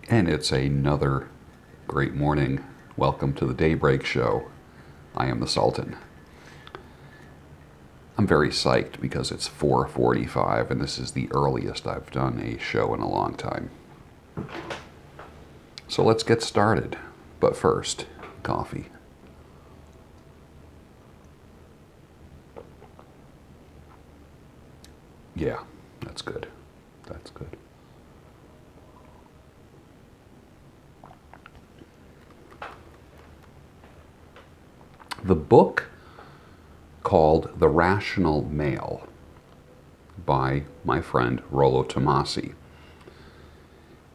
And it's another great morning. Welcome to the Daybreak Show. I am the Sultan. I'm very psyched because it's 4:45 and this is the earliest I've done a show in a long time. So let's get started. But first, coffee. Yeah, that's good. That's good. The book called The Rational Male by my friend Rollo Tomasi.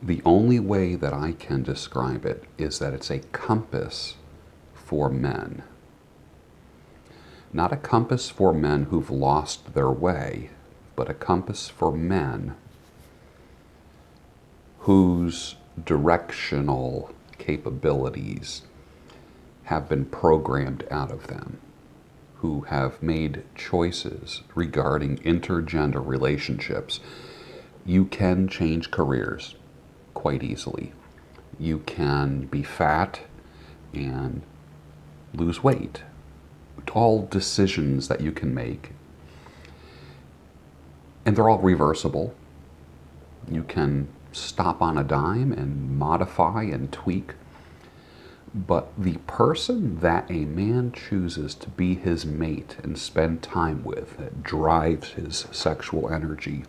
The only way that I can describe it is that it's a compass for men. Not a compass for men who've lost their way, but a compass for men whose directional capabilities have been programmed out of them, who have made choices regarding intergender relationships. You can change careers quite easily. You can be fat and lose weight. All decisions that you can make. And they're all reversible. You can stop on a dime and modify and tweak. But the person that a man chooses to be his mate and spend time with, that drives his sexual energy,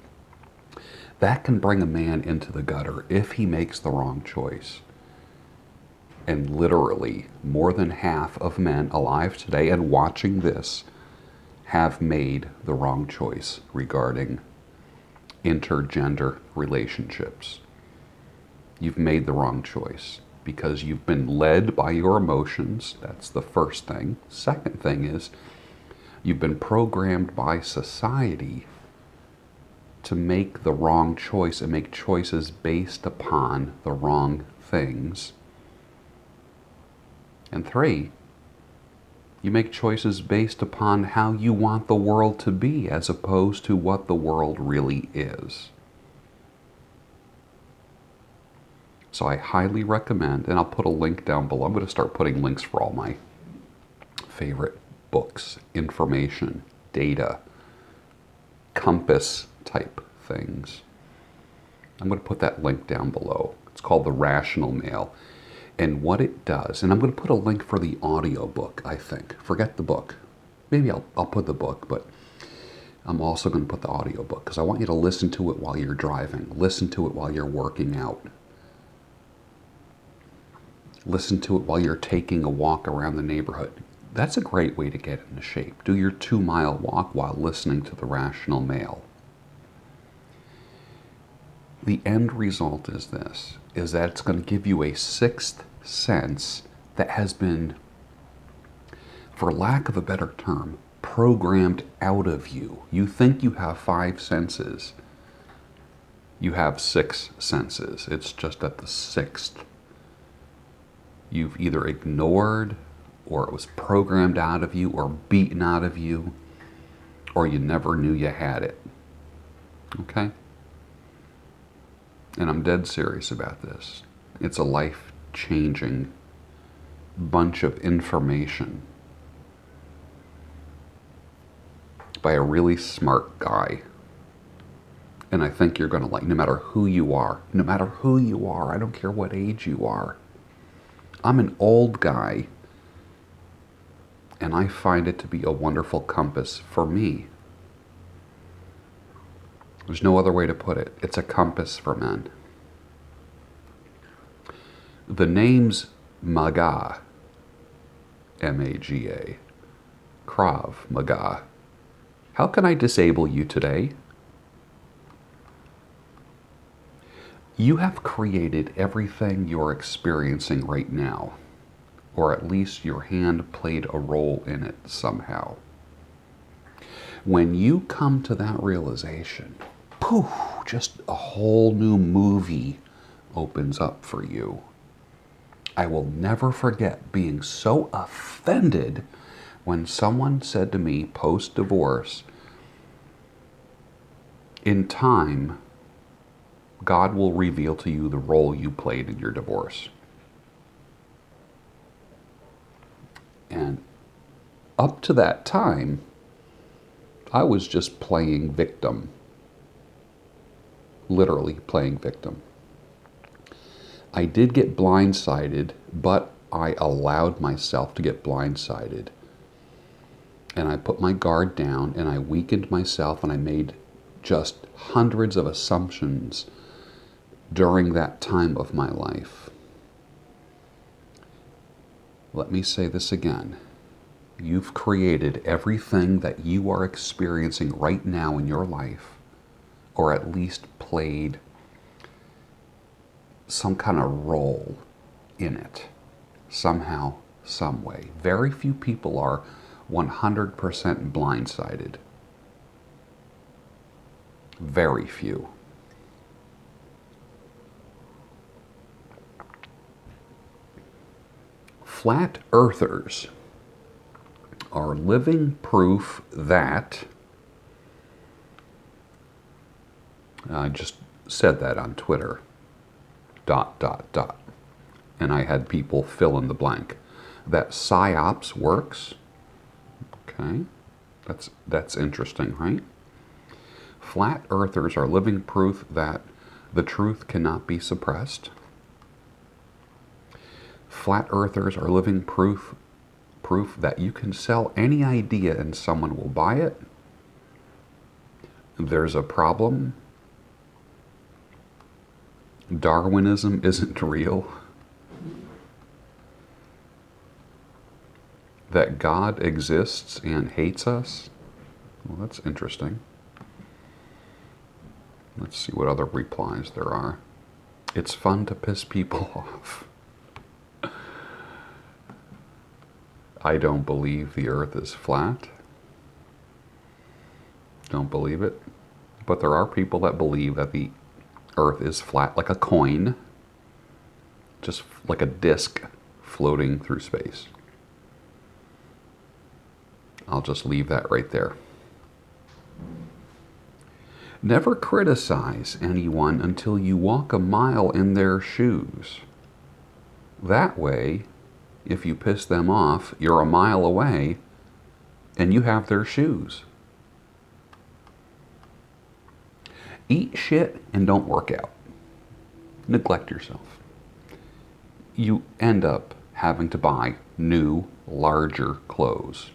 that can bring a man into the gutter if he makes the wrong choice. And literally, more than half of men alive today and watching this have made the wrong choice regarding intergender relationships. You've made the wrong choice because you've been led by your emotions. That's the first thing. Second thing is you've been programmed by society to make the wrong choice and make choices based upon the wrong things. And three, you make choices based upon how you want the world to be as opposed to what the world really is. So I highly recommend, and I'll put a link down below. I'm going to start putting links for all my favorite books, information, data, compass type things. I'm going to put that link down below. It's called The Rational Male. And what it does, and I'm going to put a link for the audio book, I think. Forget the book. Maybe I'll put the book, but I'm also going to put the audio book because I want you to listen to it while you're driving. Listen to it while you're working out. Listen to it while you're taking a walk around the neighborhood. That's a great way to get into shape. Do your 2-mile walk while listening to The Rational Male. The end result is this, is that it's going to give you a sixth sense that has been, for lack of a better term, programmed out of you. You think you have 5 senses. You have 6 senses. It's just at the 6th you've either ignored, or it was programmed out of you, or beaten out of you, or you never knew you had it. Okay? And I'm dead serious about this. It's a life-changing bunch of information by a really smart guy. And I think you're going to like, no matter who you are, I don't care what age you are. I'm an old guy, and I find it to be a wonderful compass for me. There's no other way to put it. It's a compass for men. The name's Maga, M-A-G-A, Krav Maga. How can I disable you today? You have created everything you're experiencing right now, or at least your hand played a role in it somehow. When you come to that realization, poof, just a whole new movie opens up for you. I will never forget being so offended when someone said to me post-divorce, in time, God will reveal to you the role you played in your divorce. And up to that time, I was just playing victim. Literally playing victim. I did get blindsided, but I allowed myself to get blindsided. And I put my guard down and I weakened myself and I made just hundreds of assumptions during that time of my life. Let me say this again. You've created everything that you are experiencing right now in your life, or at least played some kind of role in it, somehow, some way. Very few people are 100% blindsided. Very few. Flat earthers are living proof that, I just said that on Twitter, ... And I had people fill in the blank. That psyops works. Okay, that's interesting, right? Flat earthers are living proof that the truth cannot be suppressed. Flat earthers are living proof that you can sell any idea and someone will buy it. There's a problem. Darwinism isn't real. That God exists and hates us. Well, that's interesting. Let's see what other replies there are. It's fun to piss people off. I don't believe the earth is flat. Don't believe it. But there are people that believe that the earth is flat like a coin. Just like a disc floating through space. I'll just leave that right there. Never criticize anyone until you walk a mile in their shoes. That way, if you piss them off, you're a mile away and you have their shoes. Eat shit and don't work out. Neglect yourself. You end up having to buy new, larger clothes.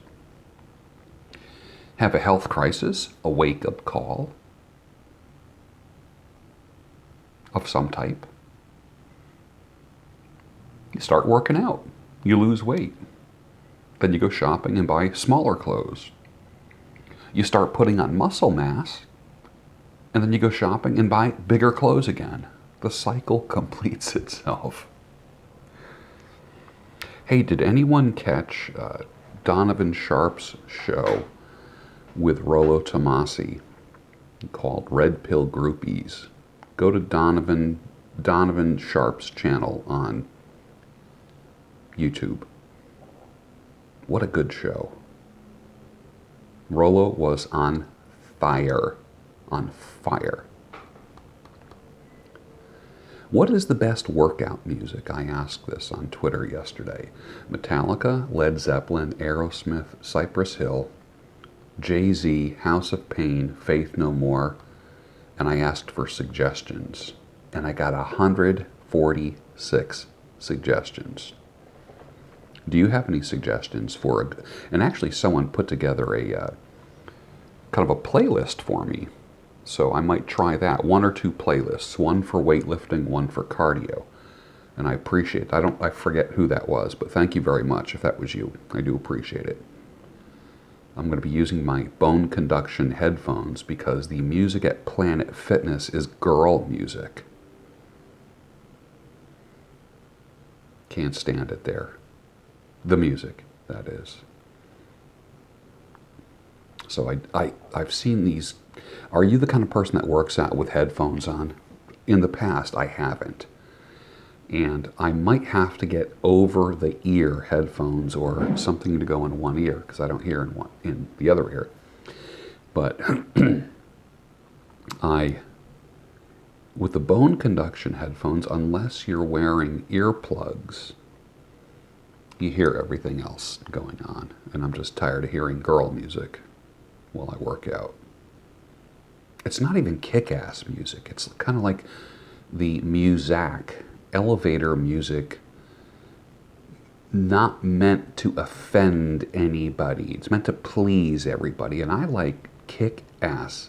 Have a health crisis, a wake-up call of some type. You start working out. You lose weight. Then you go shopping and buy smaller clothes. You start putting on muscle mass, and then you go shopping and buy bigger clothes again. The cycle completes itself. Hey, did anyone catch Donovan Sharp's show with Rollo Tomasi called Red Pill Groupies? Go to Donovan Sharp's channel on YouTube. What a good show. Rollo was on fire. On fire. What is the best workout music? I asked this on Twitter yesterday. Metallica, Led Zeppelin, Aerosmith, Cypress Hill, Jay-Z, House of Pain, Faith No More, and I asked for suggestions. And I got 146 suggestions. Do you have any suggestions for and actually someone put together a kind of a playlist for me. So I might try that. 1 or 2 playlists. One for weightlifting, one for cardio. And I appreciate it. I forget who that was, but thank you very much if that was you. I do appreciate it. I'm going to be using my Bone Conduction headphones because the music at Planet Fitness is girl music. Can't stand it there. The music, that is. So I've seen these. Are you the kind of person that works out with headphones on? In the past, I haven't. And I might have to get over-the-ear headphones or something to go in one ear because I don't hear in the other ear. But I With the bone conduction headphones, unless you're wearing earplugs, you hear everything else going on. And I'm just tired of hearing girl music while I work out. It's not even kick-ass music. It's kind of like the muzak, elevator music, not meant to offend anybody. It's meant to please everybody. And I like kick-ass,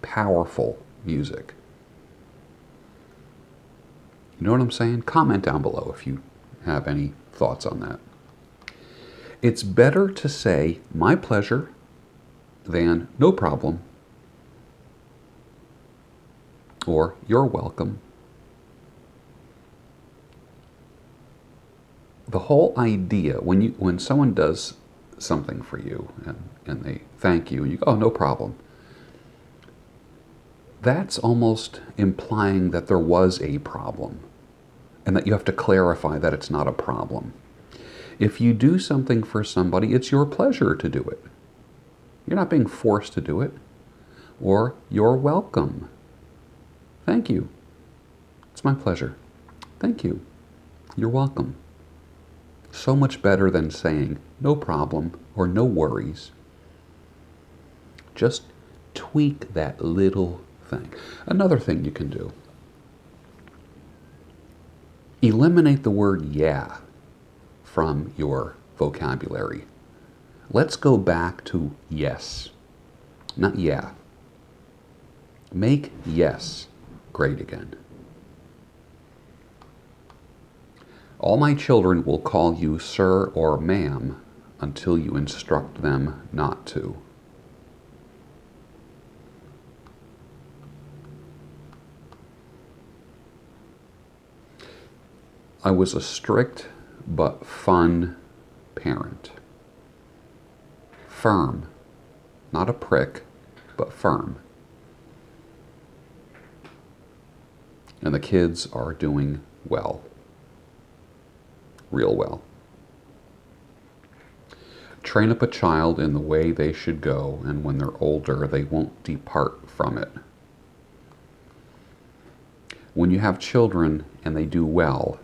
powerful music. You know what I'm saying? Comment down below if you have any thoughts on that. It's better to say, my pleasure, than no problem, or you're welcome. The whole idea, when someone does something for you and they thank you, and you go, oh, no problem, that's almost implying that there was a problem and that you have to clarify that it's not a problem. If you do something for somebody, it's your pleasure to do it. You're not being forced to do it. Or you're welcome. Thank you. It's my pleasure. Thank you. You're welcome. So much better than saying no problem or no worries. Just tweak that little thing. Another thing you can do. Eliminate the word yeah from your vocabulary. Let's go back to yes, not yeah. Make yes great again. All my children will call you sir or ma'am until you instruct them not to. I was a strict but fun parent. Firm, not a prick, but firm. And the kids are doing well. Real well. Train up a child in the way they should go, and when they're older, they won't depart from it. When you have children and they do well,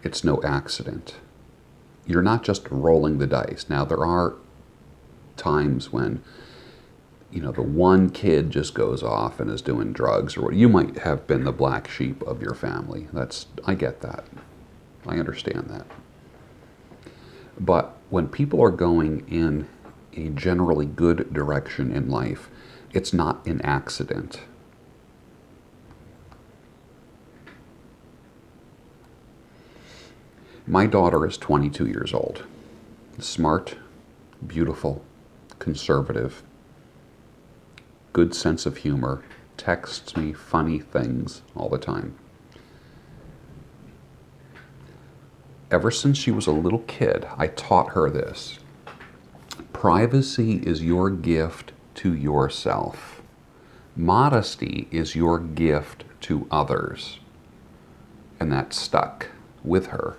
it's no accident. You're not just rolling the dice. Now, there are times when, the one kid just goes off and is doing drugs, or what. You might have been the black sheep of your family. I get that. I understand that. But when people are going in a generally good direction in life, it's not an accident. My daughter is 22 years old. Smart, beautiful, conservative, good sense of humor, texts me funny things all the time. Ever since she was a little kid, I taught her this. Privacy is your gift to yourself. Modesty is your gift to others. And that stuck with her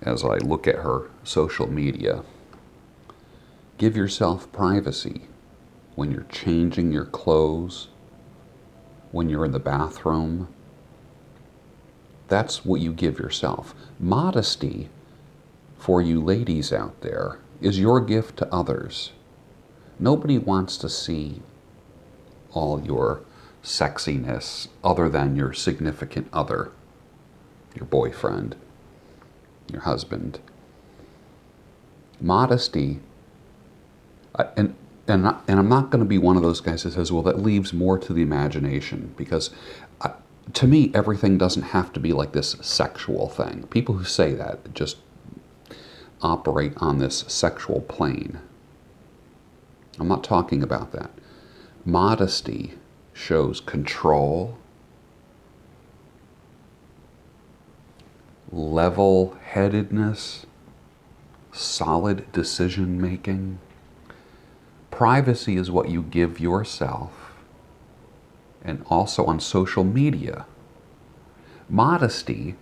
as I look at her social media. Give yourself privacy when you're changing your clothes, when you're in the bathroom. That's what you give yourself. Modesty, for you ladies out there, is your gift to others. Nobody wants to see all your sexiness other than your significant other, your boyfriend, your husband. Modesty, and I'm not going to be one of those guys that says, well, that leaves more to the imagination, because to me, everything doesn't have to be like this sexual thing. People who say that just operate on this sexual plane. I'm not talking about that. Modesty shows control, level-headedness, solid decision-making. Privacy is what you give yourself, and also on social media. Modesty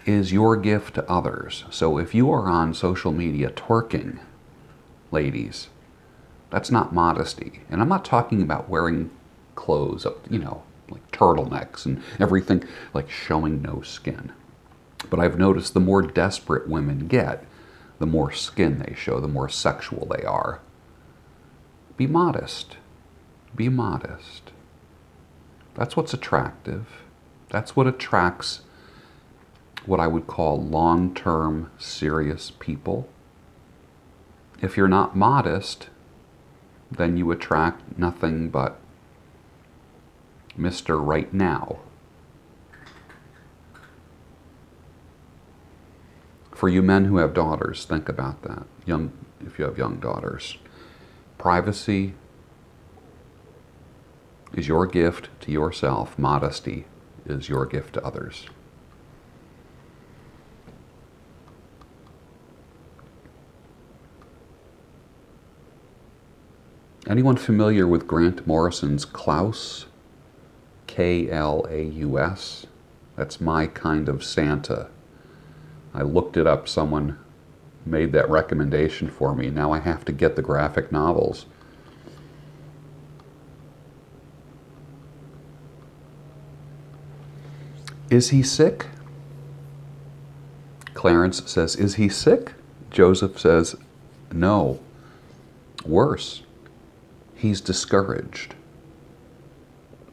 is your gift to others. So if you are on social media twerking, ladies, that's not modesty. And I'm not talking about wearing clothes up, like turtlenecks and everything, like showing no skin. But I've noticed the more desperate women get, the more skin they show, the more sexual they are. Be modest. Be modest. That's what's attractive. That's what attracts what I would call long-term serious people. If you're not modest, then you attract nothing but Mr. Right Now. For you men who have daughters, think about that. If you have young daughters. Privacy is your gift to yourself. Modesty is your gift to others. Anyone familiar with Grant Morrison's Klaus? Klaus. That's My Kind of Santa. I looked it up. Someone made that recommendation for me. Now I have to get the graphic novels. Is he sick? Clarence says, is he sick? Joseph says, no. Worse, he's discouraged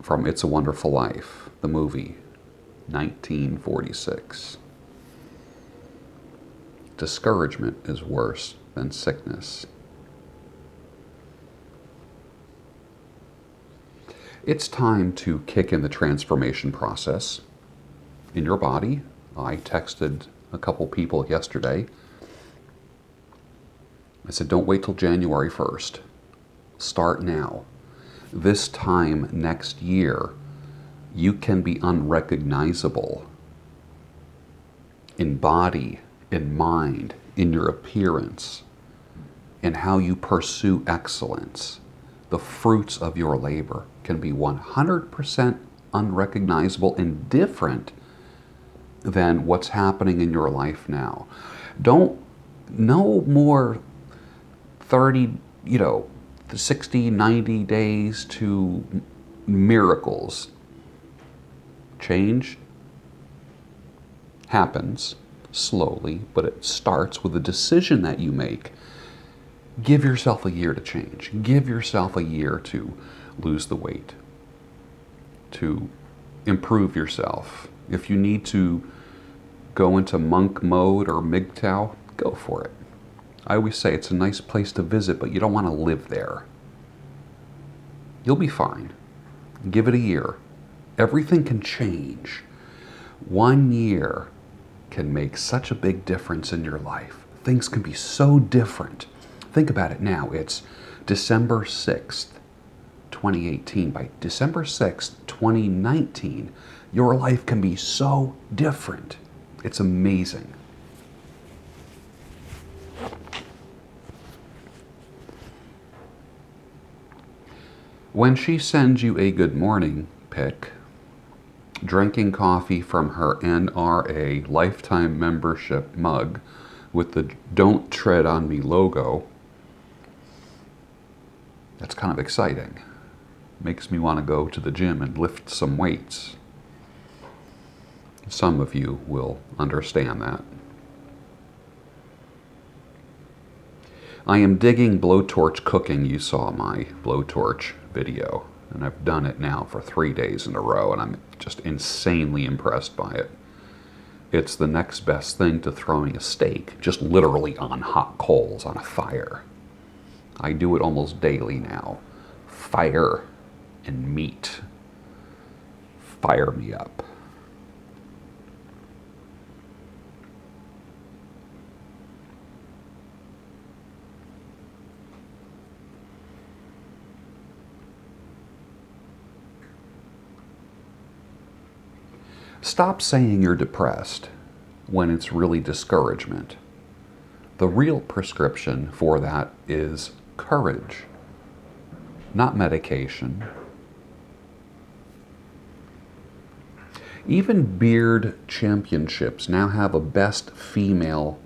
from It's a Wonderful Life, the movie, 1946. Discouragement is worse than sickness. It's time to kick in the transformation process in your body. I texted a couple people yesterday. I said, don't wait till January 1st. Start now. This time next year, you can be unrecognizable in body, in mind, in your appearance, in how you pursue excellence. The fruits of your labor can be 100% unrecognizable and different than what's happening in your life now. No more 30, 60, 90 days to miracles. Change happens slowly, but it starts with a decision that you make. Give yourself a year to change. Give yourself a year to lose the weight, to improve yourself. If you need to go into monk mode or MGTOW, go for it. I always say it's a nice place to visit, but you don't want to live there. You'll be fine. Give it a year. Everything can change. 1 year can make such a big difference in your life. Things can be so different. Think about it now. It's December 6th, 2018. By December 6th, 2019, your life can be so different. It's amazing. When she sends you a good morning pic, drinking coffee from her NRA lifetime membership mug with the Don't Tread on Me logo, that's kind of exciting. Makes me want to go to the gym and lift some weights. Some of you will understand that. I am digging blowtorch cooking. You saw my blowtorch video, and I've done it now for 3 days in a row, and I'm just insanely impressed by it. It's the next best thing to throwing a steak, just literally on hot coals on a fire. I do it almost daily now. Fire and meat. Fire me up. Stop saying you're depressed when it's really discouragement. The real prescription for that is courage, not medication. Even beard championships now have a best female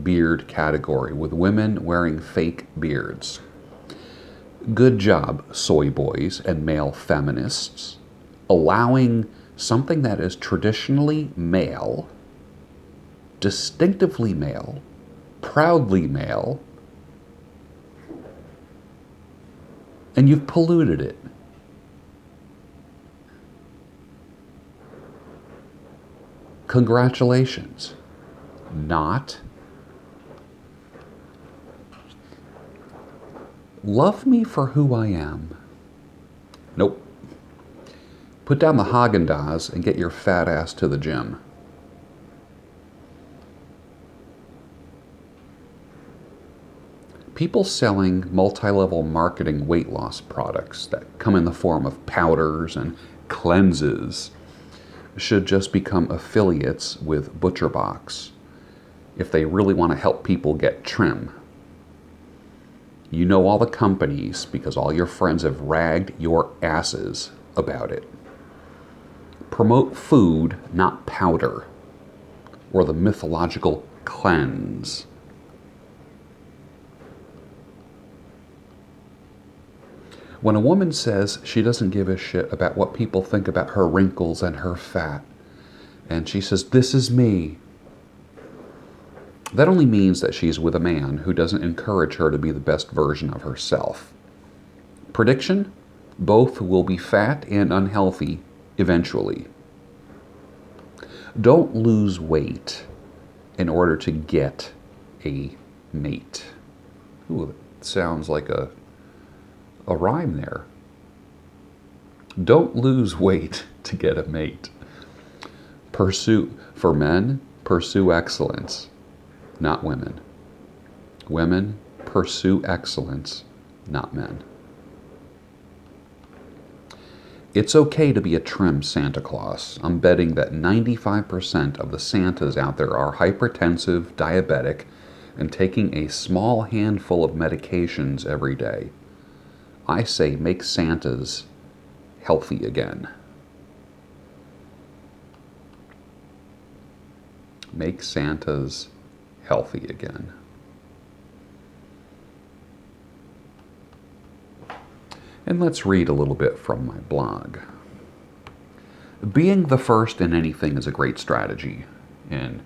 beard category with women wearing fake beards. Good job, soy boys and male feminists. allowing something that is traditionally male, distinctively male, proudly male, and you've polluted it. Congratulations. Not. Love me for who I am. Nope. Put down the Haagen-Dazs and get your fat ass to the gym. People selling multi-level marketing weight loss products that come in the form of powders and cleanses should just become affiliates with ButcherBox if they really want to help people get trim. You know all the companies because all your friends have ragged your asses about it. Promote food, not powder, or the mythological cleanse. When a woman says she doesn't give a shit about what people think about her wrinkles and her fat, and she says, "This is me," that only means that she's with a man who doesn't encourage her to be the best version of herself. Prediction? Both will be fat and unhealthy eventually. Don't lose weight in order to get a mate. Ooh, that sounds like a rhyme there. Don't lose weight to get a mate. For men, pursue excellence, not women. Women, pursue excellence, not men. It's okay to be a trim Santa Claus. I'm betting that 95% of the Santas out there are hypertensive, diabetic, and taking a small handful of medications every day. I say make Santas healthy again. Make Santas healthy again. And let's read a little bit from my blog. Being the first in anything is a great strategy. In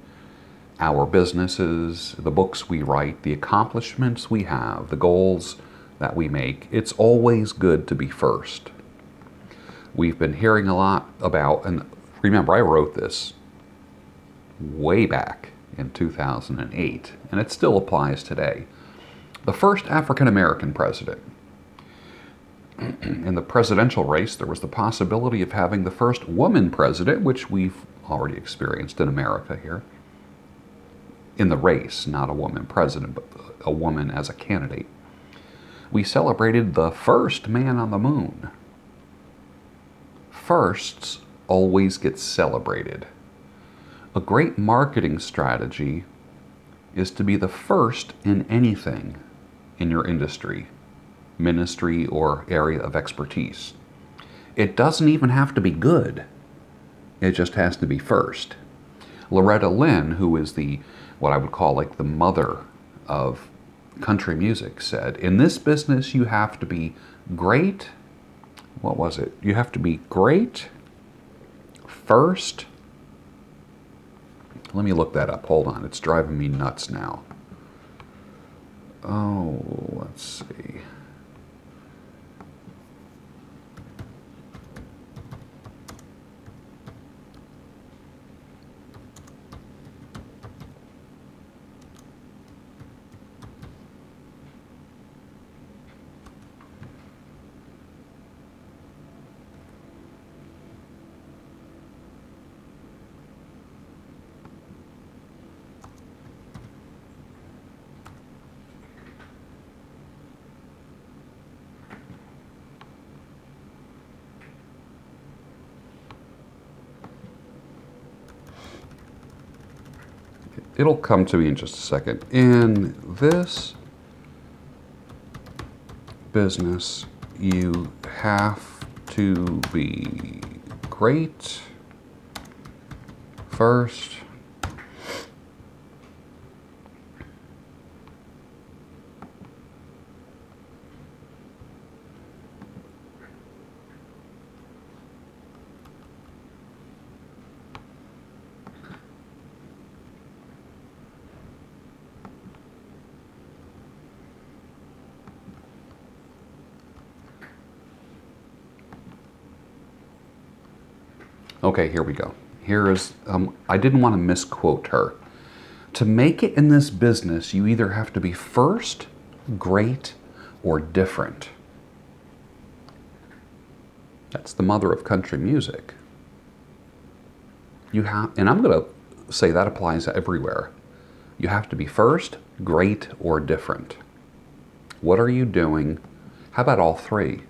our businesses, the books we write, the accomplishments we have, the goals that we make, it's always good to be first. We've been hearing a lot about, and remember, I wrote this way back in 2008, and it still applies today. The first African American president. In the presidential race, there was the possibility of having the first woman president, which we've already experienced in America here. In the race, not a woman president, but a woman as a candidate. We celebrated the first man on the moon. Firsts always get celebrated. A great marketing strategy is to be the first in anything in your industry, ministry, or area of expertise. It doesn't even have to be good. It just has to be first. Loretta Lynn, who is what I would call like the mother of country music, said, "In this business you have to be great." What was it? You have to be great first. Let me look that up. Hold on. It's driving me nuts now. Oh, let's see. It'll come to me in just a second. In this business, you have to be great first. Okay, here we go. Here is, I didn't want to misquote her. To make it in this business, you either have to be first, great, or different. That's the mother of country music. You have, and I'm going to say that applies everywhere. You have to be first, great, or different. What are you doing? How about all three?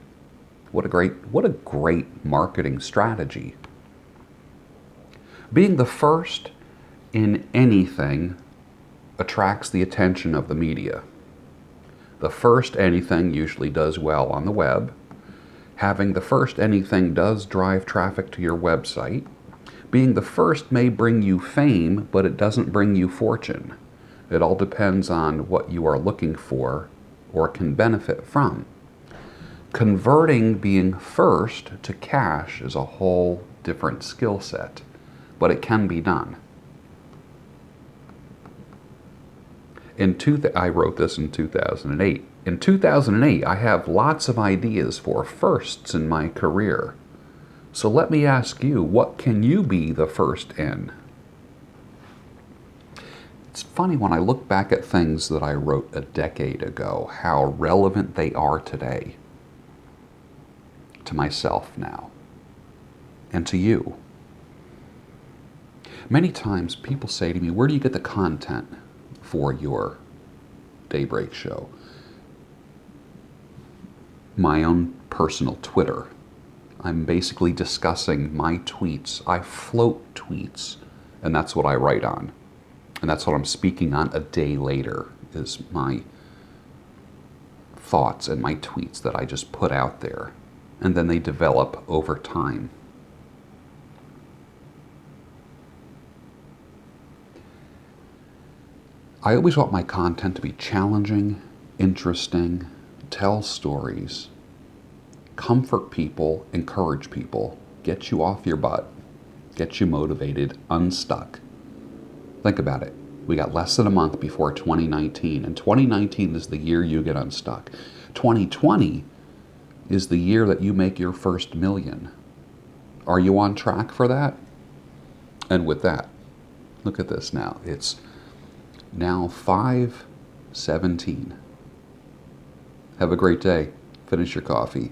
What a great marketing strategy. Being the first in anything attracts the attention of the media. The first anything usually does well on the web. Having the first anything does drive traffic to your website. Being the first may bring you fame, but it doesn't bring you fortune. It all depends on what you are looking for or can benefit from. Converting being first to cash is a whole different skill set, but it can be done. I wrote this in 2008. In 2008, I have lots of ideas for firsts in my career. So let me ask you, what can you be the first in? It's funny when I look back at things that I wrote a decade ago, how relevant they are today. To myself now. And to you. Many times people say to me, where do you get the content for your Daybreak show? My own personal Twitter. I'm basically discussing my tweets. I float tweets, and that's what I write on. And that's what I'm speaking on a day later, is my thoughts and my tweets that I just put out there. And then they develop over time. I always want my content to be challenging, interesting, tell stories, comfort people, encourage people, get you off your butt, get you motivated, unstuck. Think about it. We got less than a month before 2019, and 2019 is the year you get unstuck. 2020 is the year that you make your first million. Are you on track for that? And with that, look at this now. It's now 5:17. Have a great day. Finish your coffee.